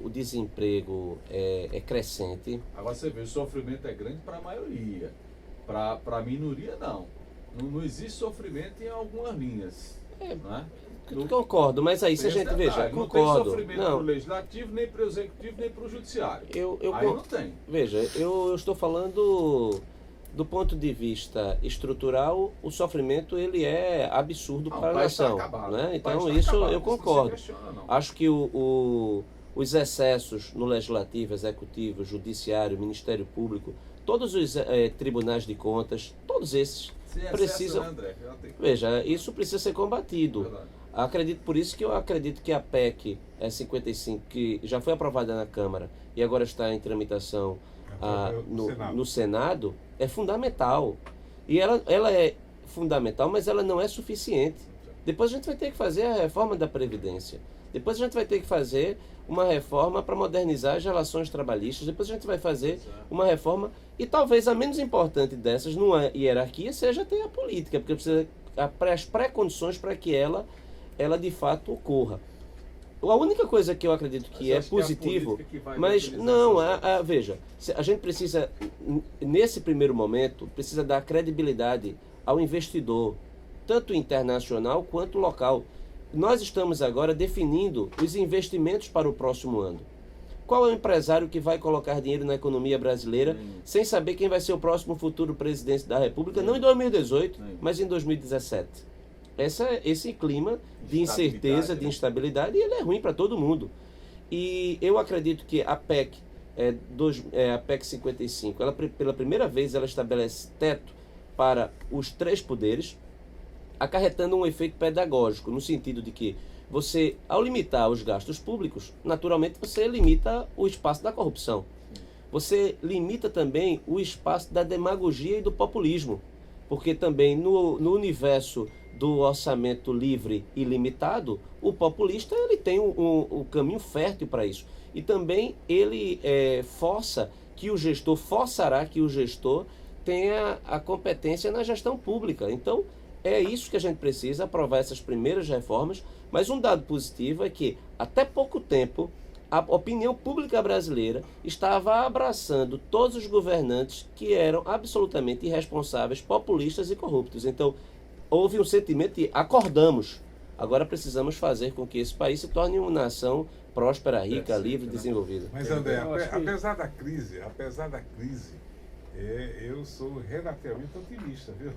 Speaker 4: O desemprego é crescente.
Speaker 1: Agora você vê, o sofrimento é grande para a maioria. Para a minoria, não. Não existe sofrimento em algumas linhas. Não é?
Speaker 4: Concordo, mas aí se a gente veja,
Speaker 1: não
Speaker 4: concordo.
Speaker 1: tem sofrimento para o legislativo, nem para o executivo, nem para o judiciário. Aí não tem.
Speaker 4: Veja, eu estou falando do ponto de vista estrutural, o sofrimento ele é absurdo para a nação. Né? Então isso eu concordo. Acho que os excessos no legislativo, executivo, judiciário, Ministério Público, todos os tribunais de contas, todos esses precisam.
Speaker 1: André,
Speaker 4: veja, isso precisa ser combatido. Por isso que eu acredito que a PEC 55, que já foi aprovada na Câmara e agora está em tramitação no Senado, é fundamental. E ela é fundamental, mas ela não é suficiente. Depois a gente vai ter que fazer a reforma da Previdência. Depois a gente vai ter que fazer uma reforma para modernizar as relações trabalhistas. Depois a gente vai fazer uma reforma, e talvez a menos importante dessas, numa hierarquia, seja ter a política, porque precisa as pré-condições para que ela de fato ocorra. A única coisa que eu acredito que é positivo, mas não, veja, a gente precisa, nesse primeiro momento, precisa dar credibilidade ao investidor, tanto internacional quanto local. Nós estamos agora definindo os investimentos para o próximo ano. Qual é o empresário que vai colocar dinheiro na economia brasileira sem saber quem vai ser o próximo futuro presidente da República, não em 2018, mas em 2017? Esse clima de incerteza, de instabilidade, ele é ruim para todo mundo. E eu acredito que a PEC, a PEC 55, ela, pela primeira vez, ela estabelece teto para os 3 poderes, acarretando um efeito pedagógico, no sentido de que você, ao limitar os gastos públicos, naturalmente você limita o espaço da corrupção. Você limita também o espaço da demagogia e do populismo, porque também no universo do orçamento livre e limitado, o populista ele tem um caminho fértil para isso. E também ele forçará que o gestor tenha a competência na gestão pública. Então, é isso que a gente precisa, aprovar essas primeiras reformas, mas um dado positivo é que, até pouco tempo, a opinião pública brasileira estava abraçando todos os governantes que eram absolutamente irresponsáveis, populistas e corruptos. Então, houve um sentimento de acordamos. Agora precisamos fazer com que esse país se torne uma nação próspera, rica, livre e desenvolvida.
Speaker 2: Mas, André, apesar da crise, eu sou relativamente otimista, viu?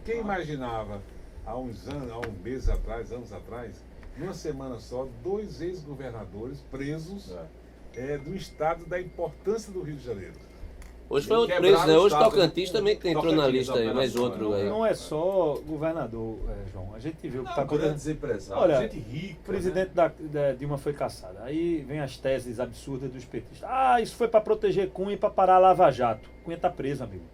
Speaker 2: Quem imaginava há uns anos, anos atrás, numa semana só, 2 ex-governadores presos do estado da importância do Rio de Janeiro.
Speaker 4: Hoje foi outro preso, né? Hoje Tocantins também que entrou na lista aí, mais outro aí.
Speaker 3: Não é só governador, João. A gente viu que está acontecendo.
Speaker 1: Olha, gente rica,
Speaker 3: o presidente da Dilma foi caçado. Aí vem as teses absurdas dos petistas. Isso foi para proteger Cunha e para parar a Lava Jato. Cunha está preso, amigo.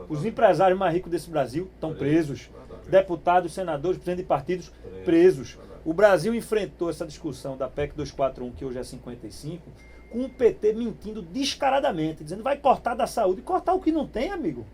Speaker 3: Os empresários mais ricos desse Brasil estão presos. Deputados, senadores, presidentes de partidos presos. O Brasil enfrentou essa discussão da PEC 241, que hoje é 55, com o PT mentindo descaradamente, dizendo vai cortar da saúde. Cortar o que não tem, amigo.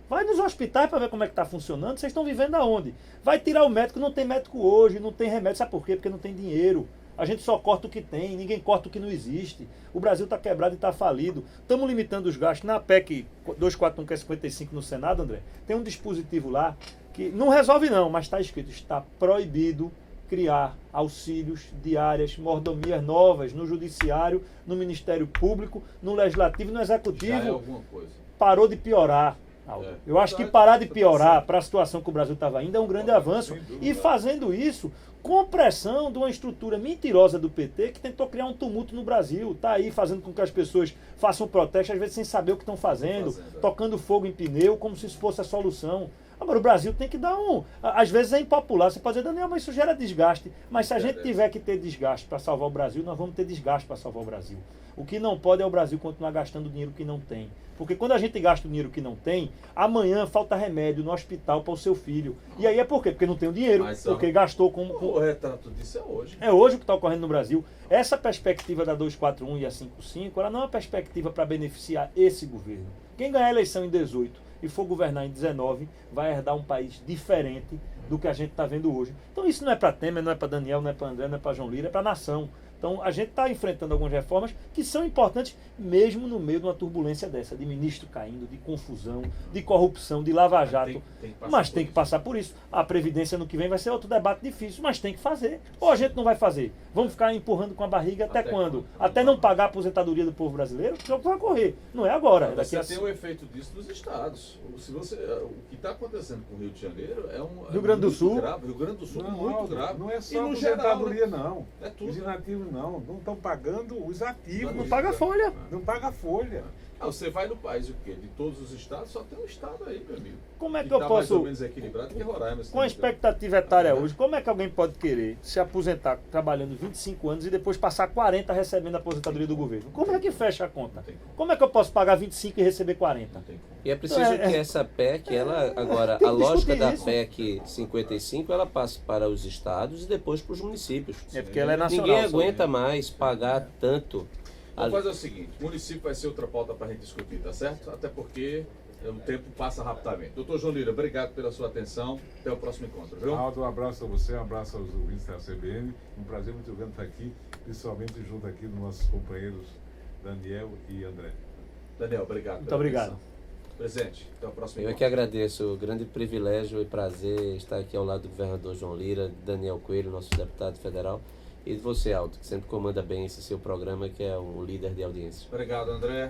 Speaker 3: Vai nos hospitais para ver como é que está funcionando. Vocês estão vivendo aonde? Vai tirar o médico, não tem médico hoje, não tem remédio. Sabe por quê? Porque não tem dinheiro. A gente só corta o que tem, ninguém corta o que não existe. O Brasil está quebrado e está falido. Estamos limitando os gastos. Na PEC 241, que é 55 no Senado, André, tem um dispositivo lá que não resolve não, mas está escrito, está proibido criar auxílios, diárias, mordomias novas no judiciário, no Ministério Público, no Legislativo e no Executivo.
Speaker 1: Já é alguma coisa.
Speaker 3: Parou de piorar. Aldo. Eu acho que parar de piorar para a situação que o Brasil estava indo é um grande avanço. E fazendo isso com pressão de uma estrutura mentirosa do PT que tentou criar um tumulto no Brasil. Está aí fazendo com que as pessoas façam protesto, às vezes sem saber o que estão fazendo, tocando fogo em pneu, como se isso fosse a solução. Agora, o Brasil tem que dar um... Às vezes é impopular, você pode dizer, Daniel, mas isso gera desgaste. Mas se a gente tiver que ter desgaste para salvar o Brasil, nós vamos ter desgaste para salvar o Brasil. O que não pode é o Brasil continuar gastando dinheiro que não tem. Porque quando a gente gasta o dinheiro que não tem, amanhã falta remédio no hospital para o seu filho. E aí é por quê? Porque não tem o dinheiro, porque gastou com...
Speaker 1: O retrato disso é hoje.
Speaker 3: É hoje o que está ocorrendo no Brasil. Essa perspectiva da 241 e a 55, ela não é uma perspectiva para beneficiar esse governo. Quem ganhar a eleição em 18 e for governar em 19, vai herdar um país diferente do que a gente está vendo hoje. Então isso não é para Temer, não é para Daniel, não é para André, não é para João Lira, é para a nação. Então a gente está enfrentando algumas reformas que são importantes mesmo no meio de uma turbulência dessa, de ministro caindo, de confusão, de corrupção, de lava-jato. Mas tem que passar por isso. A Previdência no que vem vai ser outro debate difícil, mas tem que fazer. Ou a gente não vai fazer. Vamos ficar empurrando com a barriga até quando? Até não pagar a aposentadoria do povo brasileiro? O jogo vai correr. Não é agora.
Speaker 1: Mas você tem o efeito disso nos estados. O que está acontecendo com o Rio de Janeiro é um...
Speaker 3: Rio Grande do Sul.
Speaker 1: Grave. Rio Grande do Sul é muito grave.
Speaker 2: Não é só a aposentadoria, não.
Speaker 1: É tudo.
Speaker 2: Os inativos não estão pagando os ativos.
Speaker 3: Não paga folha.
Speaker 2: Não paga folha.
Speaker 1: Você vai no país o quê? De todos os estados, só tem um estado aí, meu amigo.
Speaker 3: Como é que
Speaker 1: tá
Speaker 3: eu posso...
Speaker 1: mais ou menos equilibrado que Roraima.
Speaker 3: Com a expectativa etária hoje, como é que alguém pode querer se aposentar trabalhando 25 anos e depois passar 40 recebendo a aposentadoria do governo? Como é que fecha a conta? Como é que eu posso pagar 25 e receber 40?
Speaker 4: E é preciso que essa PEC, ela agora, a lógica da PEC 55, ela passe para os estados e depois para os municípios.
Speaker 3: É porque ela é nacional.
Speaker 4: Ninguém aguenta mais pagar tanto.
Speaker 1: Vamos fazer o seguinte, o município vai ser outra pauta para a gente discutir, tá certo? Até porque o tempo passa rapidamente. Doutor João Lira, obrigado pela sua atenção. Até o próximo encontro, viu?
Speaker 2: Aldo, um abraço a você, um abraço aos ouvintes da CBN. Um prazer muito grande estar aqui, principalmente junto aqui dos nossos companheiros Daniel e André.
Speaker 1: Daniel, obrigado.
Speaker 3: Muito obrigado.
Speaker 1: Atenção. Presente, até o próximo
Speaker 4: Eu é
Speaker 1: encontro.
Speaker 4: que agradeço, grande privilégio e prazer estar aqui ao lado do governador João Lira, Daniel Coelho, nosso deputado federal, e de você, Aldo, que sempre comanda bem esse seu programa, que é um líder de audiência.
Speaker 1: Obrigado, André.